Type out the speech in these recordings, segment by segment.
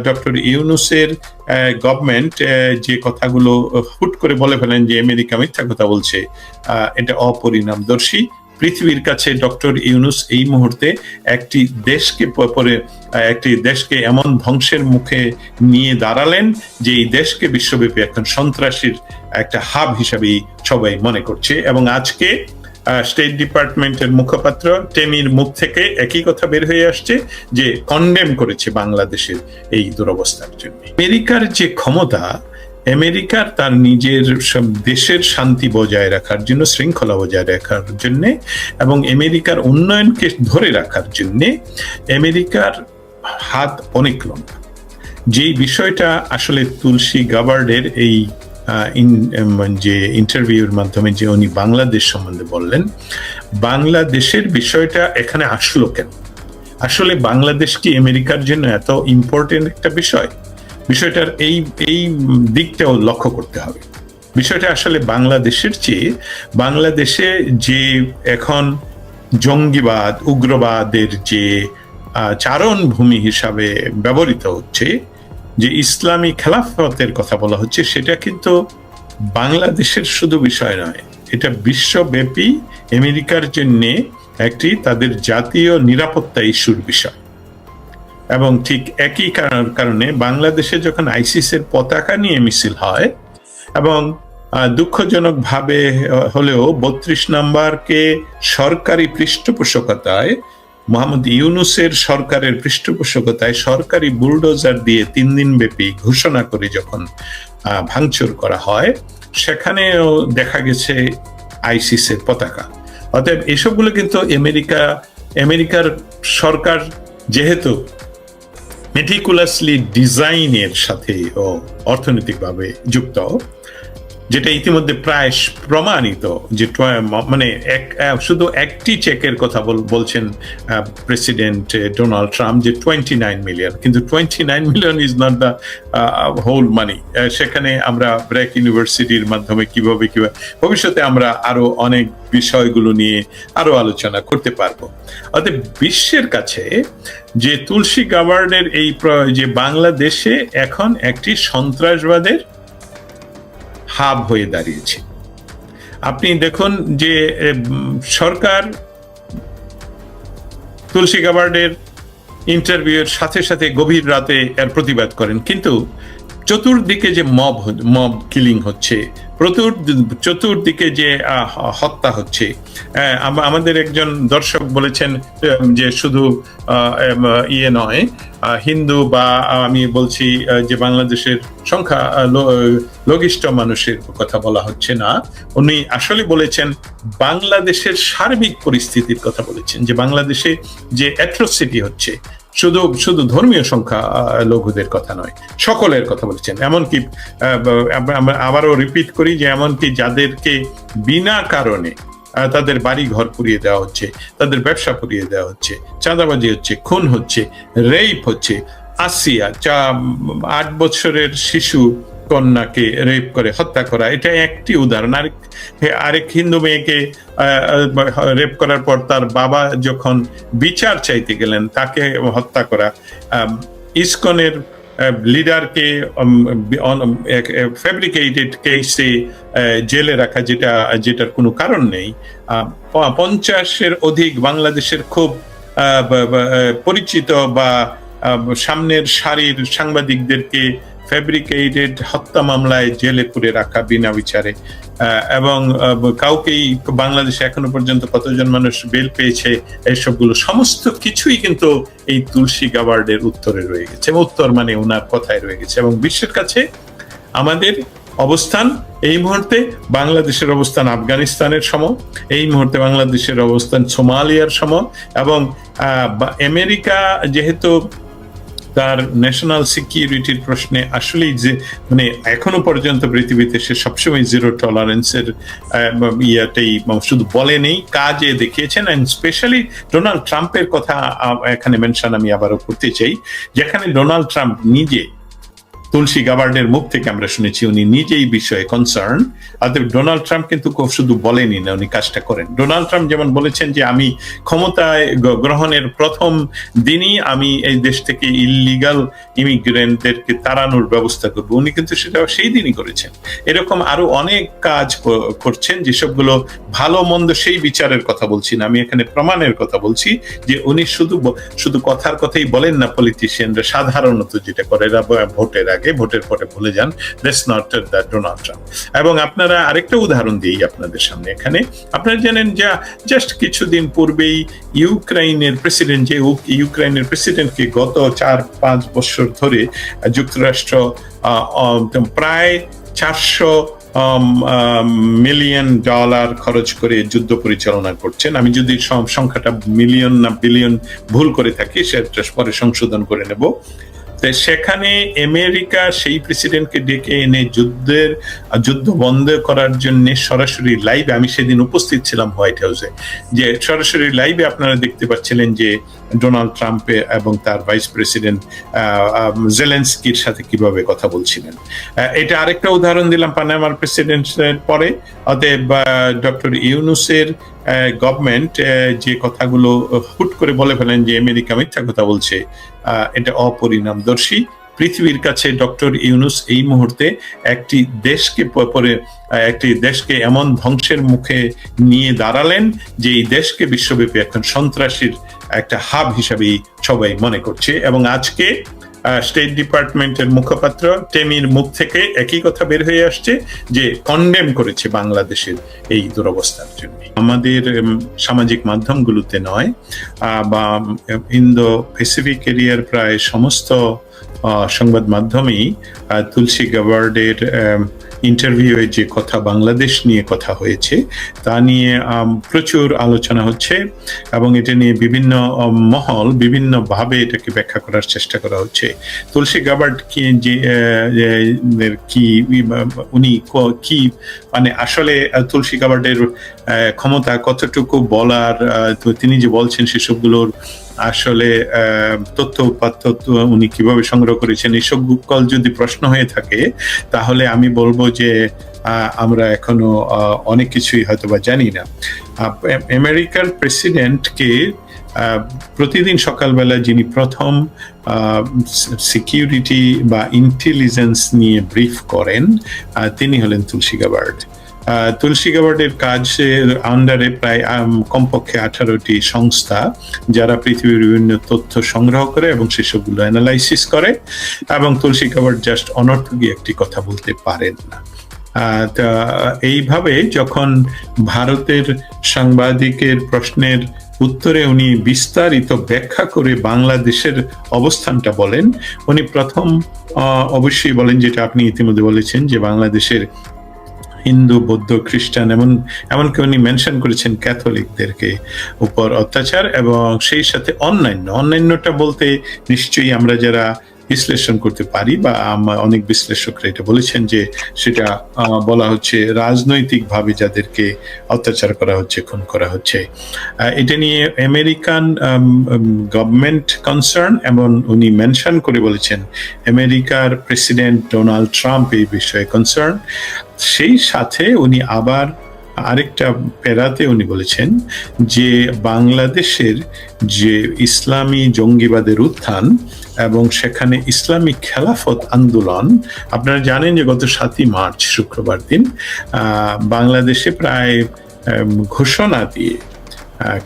Doctor ইউনূসের government যে কথাগুলো হুট করে বলে ফেলেন যে আমেরিকা মিথ্যা কথা বলছে, এটা অপরিণামদর্শী। পৃথিবীর কাছে ডক্টর ইউনূস এই মুহূর্তে একটি দেশকে এমন ধ্বংসের মুখে নিয়ে দাঁড়ালেন যে এই দেশকে বিশ্বব্যাপী এখন সন্ত্রাসীর একটা হাব হিসাবেই সবাই মনে করছে। এবং আজকে স্টেট ডিপার্টমেন্টের মুখপাত্র টেমির মুখ থেকে একই কথা বের হয়ে আসছে যে কন্ডেম করেছে বাংলাদেশের এই দুরবস্থার জন্য। আমেরিকার যে ক্ষমতা, আমেরিকার তার নিজের সব দেশের শান্তি বজায় রাখার জন্য, শৃঙ্খলা বজায় রাখার জন্য এবং আমেরিকার উন্নয়নকে ধরে রাখার জন্য আমেরিকার হাত অনেক লম্বা। যেই বিষয়টা আসলে তুলসী গাবার্ডের এই যে ইন্টারভিউর মাধ্যমে যে উনি বাংলাদেশ সম্বন্ধে বললেন, বাংলাদেশের বিষয়টা এখানে আসলো কেন? আসলে বাংলাদেশ কি আমেরিকার জন্য এত ইম্পর্টেন্ট একটা বিষয়? বিষয়টার এই দিকটাও লক্ষ্য করতে হবে। বিষয়টা আসলে বাংলাদেশের চেয়ে, বাংলাদেশে যে এখন জঙ্গিবাদ, উগ্রবাদের যে চারণভূমি হিসাবে ব্যবহৃত হচ্ছে, যে ইসলামী খেলাফতের কথা বলা হচ্ছে, সেটা কিন্তু বাংলাদেশের শুধু বিষয় নয়, এটা বিশ্বব্যাপী আমেরিকার জন্য একটি তাদের জাতীয় নিরাপত্তা ইস্যুর বিষয়। এবং ঠিক একই কারণে বাংলাদেশে যখন আইসিসের পতাকা নিয়ে মিছিল হয় এবং দুঃখজনক ভাবে হলেও ৩২ নম্বরকে সরকারি পৃষ্ঠপোষকতায়, মোহাম্মদ ইউনূসের সরকারের পৃষ্ঠপোষকতায় সরকারি বুলডোজার দিয়ে ৩ দিন ব্যাপী ঘোষণা করে যখন ভাঙচুর করা হয়, সেখানেও দেখা গেছে আইসিসের পতাকা। অতএব এসবগুলো কিন্তু আমেরিকার সরকার যেহেতু মেটিকুলাসলি ডিজাইনের সাথে ও অর্থনৈতিকভাবে যুক্ত, যেটা ইতিমধ্যে প্রায় প্রমাণিত, যে মানে শুধু একটি চেকের কথা বলছেন প্রেসিডেন্ট ডোনাল্ড ট্রাম্প, যে 29 মিলিয়ন, কিন্তু 29 million is not the whole money. সেখানে আমরা ব্র্যাক ইউনিভার্সিটির মাধ্যমে কিভাবে ভবিষ্যতে আমরা আরো অনেক বিষয়গুলো নিয়ে আরো আলোচনা করতে পারবো। অর্থাৎ বিশ্বের কাছে যে তুলসী গাবার্ডের এই যে বাংলাদেশে এখন একটি সন্ত্রাসবাদের হাব হয়ে দাঁড়িয়েছে। আপনি দেখুন যে সরকার তুলসী গাবার্ডের ইন্টারভিউয়ের সাথে সাথে গভীর রাতে এর প্রতিবাদ করেন, কিন্তু চতুর্দিকে যে মব কিলিং হচ্ছে, চতুর্দিকে যে হত্যা হচ্ছে, আমাদের একজন দর্শক বলেছেন যে শুধু ইয়ে নয়, হিন্দু বা আমি বলছি যে বাংলাদেশের সংখ্যা লঘিষ্ঠ মানুষের কথা বলা হচ্ছে না, উনি আসলে বলেছেন বাংলাদেশের সার্বিক পরিস্থিতির কথা বলেছেন, যে বাংলাদেশে যে অ্যাট্রোসিটি হচ্ছে শুধু ধর্মীয় সংখ্যা লঘুদের কথা নয়, সকলের কথা বলেছেন। এমনকি আবারও রিপিট করি যে এমনকি যাদেরকে বিনা কারণে তাদের বাড়ি ঘর পুড়িয়ে দেওয়া হচ্ছে, তাদের ব্যবসা পুড়িয়ে দেওয়া হচ্ছে, চাঁদাবাজি হচ্ছে, খুন হচ্ছে, রেপ হচ্ছে। আসিয়া 8 বছরের শিশু কন্যাকে রেপ করে হত্যা করা, এটা একটি উদাহরণ। আরেক হিন্দু মেয়েকে রেপ করার পর তার বাবা যখন বিচার চাইতে গেলেন, তাকে হত্যা করা। ইসকনের লিডারকে ফ্যাব্রিকেটেড কেসে জেলে রাখা, যেটার কোনো কারণ নেই। 50-এর অধিক বাংলাদেশের খুব পরিচিত বা সামনের সারির সাংবাদিকদেরকে ফ্যাব্রিকেটেড হত্যা মামলায় জেলে পুরে রাখা বিনা বিচারে। এবং কাউকেই বাংলাদেশে এখনো পর্যন্ত কতজন মানুষ বেল পেয়েছে, এসবগুলো সমস্ত কিছুই কিন্তু এই তুলসী গাবার্ডের উত্তরে রয়ে গেছে, উত্তর মানে ওনার কথায় রয়ে গেছে। এবং বিশ্বের কাছে আমাদের অবস্থান এই মুহূর্তে, বাংলাদেশের অবস্থান আফগানিস্তানের সম, এই মুহূর্তে বাংলাদেশের অবস্থান সোমালিয়ার সম। এবং আমেরিকা যেহেতু তার ন্যাশনাল সিকিউরিটির প্রশ্নে আসলেই যে মানে এখনো পর্যন্ত পৃথিবীতে সে সবসময় জিরো টলারেন্সের ইয়াটাই শুধু বলেনি, কাজে দেখিয়েছেন। অ্যান্ড স্পেশালি ডোনাল্ড ট্রাম্পের কথা এখানে মেনশন আমি আবারও করতে চাই, যেখানে ডোনাল্ড ট্রাম্প নিজে তুলসী গাবার্ডের মুখ থেকে আমরা শুনেছি উনি নিজেই বিষয়ে কনসার্ন। অতএব ডোনাল্ড ট্রাম্প কিন্তু শুধু বলেনি না, উনি কাজটা করেন। ডোনাল্ড ট্রাম্প যেমন বলেছেন যে আমি ক্ষমতায় গ্রহণের প্রথম দিনই আমি এই দেশ থেকে ইললিগাল ইমিগ্রেন্টদেরকে তাড়ানোর ব্যবস্থা করব, উনি কিন্তু সেটা সেই দিনই করেছেন। এরকম আরো অনেক কাজ করছেন, যেসবগুলো ভালো মন্দ সেই বিচারের কথা বলছি না, আমি এখানে প্রমাণের কথা বলছি যে উনি শুধু কথার কথাই বলেন না। পলিটিশিয়ানরা সাধারণত যেটা করে ভোটের আগে, ভোটের পরে ভুলে যান। That's not the Donald Trump. এবং আপনারা আরেকটা উদাহরণ দিই আপনাদের সামনে। এখানে আপনারা জানেন যে জাস্ট কিছুদিন পূর্বেই ইউক্রেনের প্রেসিডেন্টকে গত 4-5 বছর ধরে যুক্তরাষ্ট্র প্রায় 400 মিলিয়ন ডলার খরচ করে যুদ্ধ পরিচালনা করছেন। আমি যদি সংখ্যাটা মিলিয়ন না বিলিয়ন ভুল করে থাকি সেটা পরে সংশোধন করে নেব। সেখানে আমেরিকা সেই প্রেসিডেন্টকে ডেকে এনে যুদ্ধ বন্ধ করার জন্য সরাসরি লাইভে, আমি সেদিন উপস্থিত ছিলাম হোয়াইট হাউসে, যে সরাসরি লাইভে আপনারা দেখতে পাচ্ছিলেন যে ডোনাল্ড ট্রাম্প এবং তার ভাইস প্রেসিডেন্ট জেলেনস্কির সাথে কিভাবে কথা বলছিলেন। এটা আরেকটা উদাহরণ দিলাম পানামার প্রেসিডেন্টের পরে। অতএব ডক্টর ইউনুসের গভর্নমেন্ট যে কথাগুলো হুট করে বলে ফেলেন যে আমেরিকা মিথ্যা কথা বলছে, এটা অপরিণামদর্শী। পৃথিবীর কাছে ডক্টর ইউনুস এই মুহূর্তে একটি দেশকে এমন ধ্বংসের মুখে নিয়ে দাঁড়ালেন যে এই দেশকে বিশ্বব্যাপী এখন সন্ত্রাসীর একটা হাব হিসাবেই সবাই মনে করছে। এবং আজকে স্টেট ডিপার্টমেন্টের মুখপাত্র টেমির মুখ থেকে একই কথা বের হয়ে আসছে যে কন্ডেম করেছে বাংলাদেশের এই দুরবস্থার জন্য। আমাদের সামাজিক মাধ্যমগুলোতে নয় বা ইন্দো প্যাসিফিক এরিয়ার প্রায় সমস্ত সংবাদ মাধ্যমেই তুলসী গাবার্ডের ইন্টারভিউয়ে যে কথা বাংলাদেশ নিয়ে কথা হয়েছে তা নিয়ে প্রচুর আলোচনা হচ্ছে এবং এটা নিয়ে বিভিন্ন মহল বিভিন্নভাবে এটাকে ব্যাখ্যা করার চেষ্টা করা হচ্ছে। তুলসী গাবার্ড উনি কি মানে আসলে তুলসী গাবার্ডের ক্ষমতা কতটুকু বলার, তিনি যে বলছেন সেসবগুলোর আসলে তথ্য উপাত্ত উনি কিভাবে সংগ্রহ করেছেন, এইসব যদি প্রশ্ন হয়ে থাকে তাহলে আমি বলবো যে আমরা এখনো অনেক কিছুই হয়তো বা জানি না। আমেরিকার প্রেসিডেন্টকে প্রতিদিন সকালবেলা যিনি প্রথম সিকিউরিটি বা ইন্টেলিজেন্স নিয়ে ব্রিফ করেন তিনি হলেন তুলসী গাবার্ড। তুলসী গাবার্ডের কাজের আন্ডারে প্রায় কমপক্ষে 18টি সংস্থা যারা পৃথিবীর বিভিন্ন তথ্য সংগ্রহ করে এবং সেসবগুলো অ্যানালাইসিস করে, এবং তুলসী গাবার্ড জাস্ট অনর্থকী একটি কথা বলতে পারেন না। এইভাবে যখন ভারতের সাংবাদিকের প্রশ্নের উত্তরে উনি বিস্তারিত ব্যাখ্যা করে বাংলাদেশের অবস্থানটা বলেন, উনি প্রথম অবশ্যই বলেন যেটা আপনি ইতিমধ্যে বলেছেন যে বাংলাদেশের হিন্দু, বৌদ্ধ, খ্রিস্টান এমনকি উনি মেনশন করেছেন ক্যাথলিকদেরকে উপর অত্যাচার, এবং সেই সাথে অন্যান্যটা বলতে নিশ্চয়ই আমরা যারা বিশ্লেষণ করতে পারি বা অনেক বিশ্লেষকরা এটা বলেছেন যে সেটা বলা হচ্ছে রাজনৈতিকভাবে যাদেরকে অত্যাচার করা হচ্ছে, খুন করা হচ্ছে। এটা নিয়ে আমেরিকান গভর্নমেন্ট কনসার্ন, এবং উনি মেনশন করে বলেছেন আমেরিকার প্রেসিডেন্ট ডোনাল্ড ট্রাম্প এই বিষয়ে কনসার্ন। সেই সাথে উনি আবার আরেকটা প্যারাতে উনি বলেছেন যে বাংলাদেশের যে ইসলামী জঙ্গিবাদের উত্থান এবং সেখানে ইসলামিক খেলাফত আন্দোলন, আপনারা জানেন যে গত 7ই মার্চ শুক্রবার দিন বাংলাদেশে প্রায় ঘোষণা দিয়ে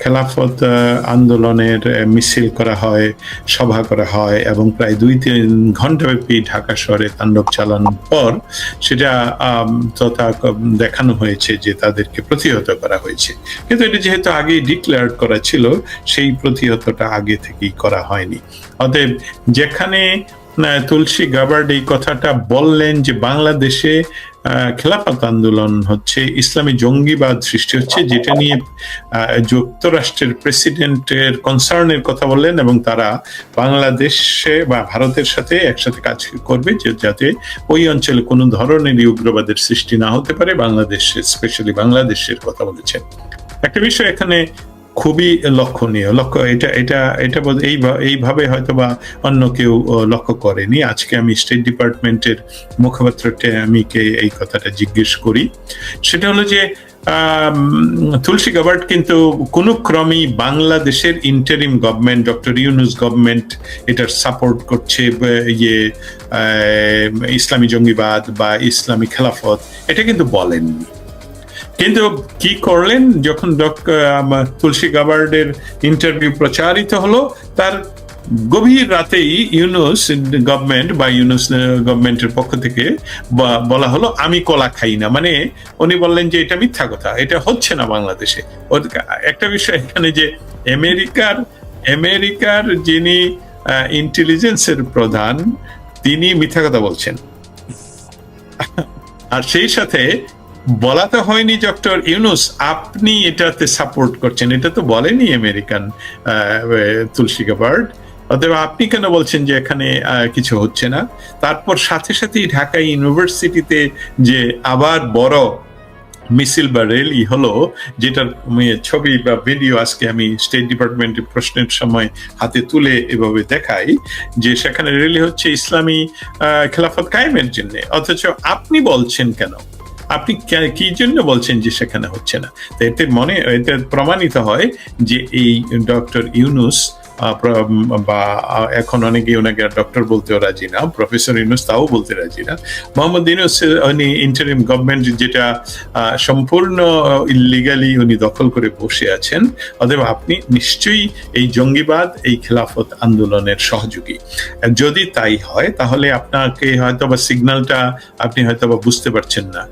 খেলাফত আন্দোলনের মিছিল করা হয়, সভা করা হয় এবং প্রায় 2-3 ঘন্টাব্যাপী ঢাকা শহরে তাণ্ডব চালানোর পর সেটা দেখানো হয়েছে যে তাদেরকে প্রতিহত করা হয়েছে। কিন্তু এটা যেহেতু আগে ডিক্লেয়ার করা ছিল, সেই প্রতিহতটা আগে থেকেই করা হয়নি। অতএব যেখানে তুলসী গাবার্ড এই কথাটা বললেন যে বাংলাদেশে খেলাফত আন্দোলন হচ্ছে, ইসলামী জঙ্গিবাদ সৃষ্টি হচ্ছে, যেটা নিয়ে যুক্তরাষ্ট্রের প্রেসিডেন্টের কনসার্নের কথা বললেন এবং তারা বাংলাদেশে বা ভারতের সাথে একসাথে কাজ করবে যাতে ওই অঞ্চলে কোনো ধরনের উগ্রবাদের সৃষ্টি না হতে পারে। বাংলাদেশে স্পেশালি বাংলাদেশের কথা বলেছেন। একটা বিষয় এখানে খুবই লক্ষণীয়। এটা এইভাবে হয়তো বা অন্য কেউ লক্ষ্য করেনি। আজকে আমি স্টেট ডিপার্টমেন্টের মুখপাত্রকে এই কথাটা জিজ্ঞেস করি, সেটা হলো যে তুলসী গাবার্ড কিন্তু কোনো ক্রমেই বাংলাদেশের interim government, doctor Yunus government এটার সাপোর্ট করছে, ইসলামী জঙ্গিবাদ বা ইসলামী খেলাফত, এটা কিন্তু বলেননি। কিন্তু কি করলেন, যখন তুলসী গাবার্ডের ইন্টারভিউ প্রচারিত হলো, তার গভীর রাতেই ইউনূস গভর্নমেন্ট বা ইউনূস গভর্নমেন্টের পক্ষ থেকে বলা হলো আমি কলা খাই না। মানে উনি বললেন যে এটা মিথ্যা কথা, এটা হচ্ছে না বাংলাদেশে। একটা বিষয় এখানে যে আমেরিকার যিনি ইন্টেলিজেন্সের প্রধান, তিনি মিথ্যা কথা বলছেন। আর সেই সাথে বলা তো হয়নি ডক্টর ইউনূস আপনি এটাতে সাপোর্ট করছেন, এটা তো বলেনি আমেরিকান তুলসী গাবার্ড, অতএব আপনি কেন বলছেন যে এখানে কিছু হচ্ছে না? তারপর সাথে সাথেই ঢাকা ইউনিভার্সিটিতে যে আবার বড় মিছিল বা র্যালি হলো, যেটার ছবি বা ভিডিও আজকে আমি স্টেট ডিপার্টমেন্টের প্রশ্নের সময় হাতে তুলে এভাবে দেখাই, যে সেখানে র্যালি হচ্ছে ইসলামী খেলাফত কায়েমের জন্য, অথচ আপনি বলছেন কেন, আপনি কি জন্য বলছেন যে সেখানে হচ্ছে না? এতে প্রমাণিত হয় যে এই ডক্টর ইউনূস বা এখন অনেকে ওনাকে ডক্টর বলতেও রাজি না, প্রফেসর ইউনূস তাও বলতে রাজি না, মোহাম্মদ ইউনূস উনি ইন্টারিম গভর্নমেন্ট যেটা সম্পূর্ণ ইলিগালি উনি দখল করে বসে আছেন, অতএব আপনি নিশ্চয়ই এই জঙ্গিবাদ, এই খেলাফত আন্দোলনের সহযোগী। যদি তাই হয় তাহলে আপনাকে হয়তোবা সিগন্যালটা আপনি হয়তোবা বুঝতে পারছেন না,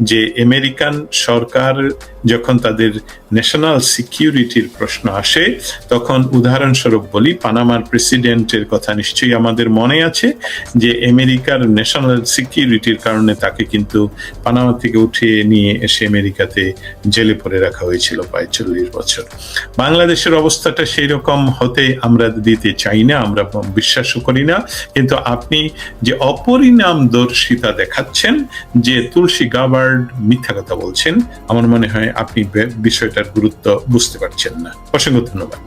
যে আমেরিকান সরকার যখন তাদের ন্যাশনাল সিকিউরিটির প্রশ্ন আসে, তখন উদাহরণস্বরূপ বলি, পানামার প্রেসিডেন্টের কথা নিশ্চয়ই আমাদের মনে আছে, যে আমেরিকার ন্যাশনাল সিকিউরিটির কারণে তাকে কিন্তু পানামা থেকে উঠিয়ে নিয়ে এসে আমেরিকাতে জেলে পড়ে রাখা হয়েছিল প্রায় 40 বছর। বাংলাদেশের অবস্থাটা সেই রকম হতে আমরা দিতে চাই না, আমরা বিশ্বাসও করি না। কিন্তু আপনি যে অপরিণামদর্শিতা দেখাচ্ছেন, যে তুলসী গাবার্ড মিথ্যা কথা বলছেন, আমার মনে হয় আপনি বিষয়টার গুরুত্ব বুঝতে পারছেন না। অসংখ্য ধন্যবাদ।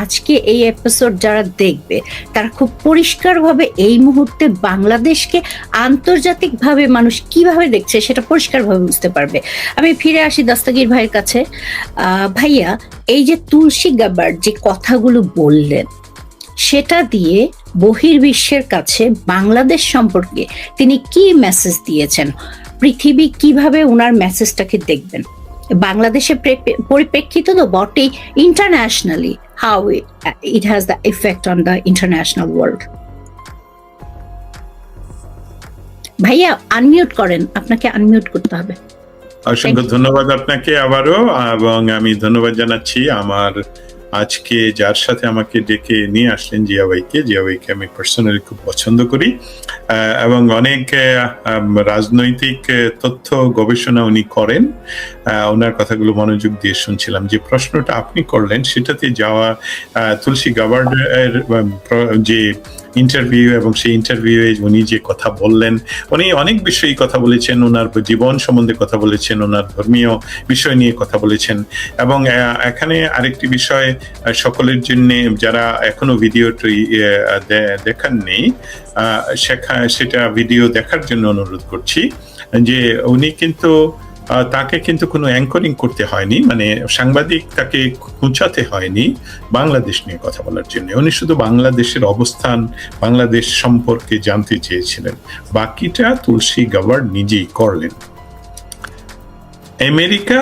আজকে এই এপিসোড যারা দেখবে তারা খুব পরিষ্কারভাবে এই মুহূর্তে বাংলাদেশকে আন্তর্জাতিকভাবে মানুষ কিভাবে দেখছে সেটা পরিষ্কারভাবে বুঝতে পারবে। আমি ফিরে আসি দস্তগীর ভাইয়ের কাছে। ভাইয়া, এই যে তুলসী গাবার্ড যে কথাগুলো বললেন, সেটা দিয়ে বহির্বিশ্বের কাছে বাংলাদেশ সম্পর্কে তিনি কি মেসেজ দিয়েছেন, পৃথিবী কিভাবে ওনার মেসেজটাকে দেখবেন, বাংলাদেশের পরিপ্রেক্ষিত তো বটেই, internationally how it has the effect on the international world. ভাইয়া আনমিউট করেন, আপনাকে আনমিউট করতে হবে। অসংখ্য ধন্যবাদ আপনাকে আবারও, এবং আমি ধন্যবাদ জানাচ্ছি আমার আজকে যার সাথে আমাকে ডেকে নিয়ে আসলেন, জিয়া ভাইকে আমি পার্সোনালি খুব পছন্দ করি, এবং অনেক রাজনৈতিক তথ্য গবেষণা উনি করেন। ওনার কথাগুলো মনোযোগ দিয়ে শুনছিলাম। যে প্রশ্নটা আপনি করলেন সেটাতে যাওয়া, তুলসী গাবার্ডের যে ইন্টারভিউ, এবং সেই ইন্টারভিউয়ে উনি যে কথা বললেন, উনি অনেক বিষয়ে কথা বলেছেন, ওনার জীবন সম্বন্ধে কথা বলেছেন, ওনার ধর্মীয় বিষয় নিয়ে কথা বলেছেন। এবং এখানে আরেকটি বিষয় সকলের জন্য, যারা এখনো ভিডিওটি দেখাননি, সেটা ভিডিও দেখার জন্য অনুরোধ করছি, যে উনি কিন্তু তাকে কিন্তু কোনো অ্যাঙ্করিং করতে হয়নি, মানে সাংবাদিক তাকে খুঁচাতে হয়নি বাংলাদেশ নিয়ে কথা বলার জন্য। উনি শুধু বাংলাদেশের অবস্থান, বাংলাদেশ সম্পর্কে জানতে চেয়েছিলেন, বাকিটা তুলসী গাবার্ড নিজেই করলেন। আমেরিকা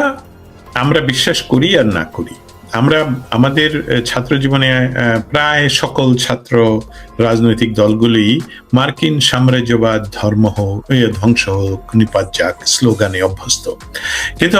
আমরা বিশ্বাস করি আর না করি, আমরা আমাদের ছাত্র জীবনে প্রায় সকল ছাত্র রাজনৈতিক দলগুলি মার্কিন সাম্রাজ্যবাদ, ধর্ম হোক, ধ্বংস হোক, নিপাত যাক স্লোগানে অভ্যস্ত। কিন্তু